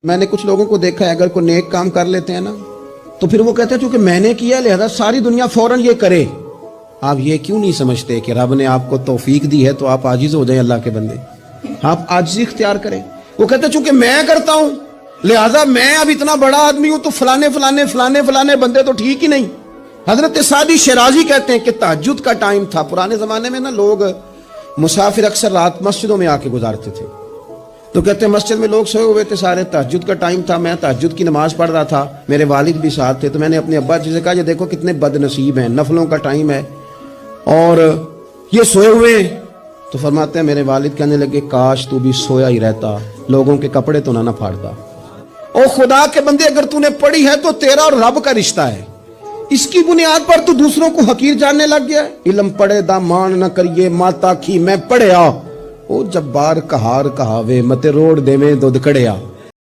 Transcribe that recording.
میں نے کچھ لوگوں کو دیکھا ہے، اگر کوئی نیک کام کر لیتے ہیں نا تو پھر وہ کہتے ہیں چونکہ میں نے کیا لہذا ساری دنیا فوراً یہ کرے۔ آپ یہ کیوں نہیں سمجھتے کہ رب نے آپ کو توفیق دی ہے تو آپ عاجز ہو جائیں اللہ کے بندے، آپ عاجزی اختیار کریں۔ وہ کہتے ہیں چونکہ میں کرتا ہوں لہذا میں اب اتنا بڑا آدمی ہوں تو فلانے فلانے فلانے فلانے بندے تو ٹھیک ہی نہیں۔ حضرت سعدی شیرازی کہتے ہیں کہ تہجد کا ٹائم تھا، پرانے زمانے میں نا لوگ مسافر اکثر رات مسجدوں میں آ کے گزارتے تھے، تو کہتے ہیں مسجد میں لوگ سوئے ہوئے تھے سارے، تہجد کا ٹائم تھا، میں تہجد کی نماز پڑھ رہا تھا، میرے والد بھی ساتھ تھے، تو میں نے اپنے ابا جی سے کہا یہ دیکھو کتنے بد نصیب ہیں، نفلوں کا ٹائم ہے اور یہ سوئے ہوئے ہیں۔ تو فرماتے ہیں میرے والد کہنے لگے کاش تو بھی سویا ہی رہتا، لوگوں کے کپڑے تو نہ پھاڑتا۔ او خدا کے بندے اگر تو نے پڑھی ہے تو تیرا اور رب کا رشتہ ہے، اس کی بنیاد پر تو دوسروں کو حقیر جاننے لگ گیا ہے۔ علم پڑھے دا مان نہ کریے ماتا کی میں پڑھیا، او جبار کہار کہاوے متے روڑ دے میں دودھ کڑیا۔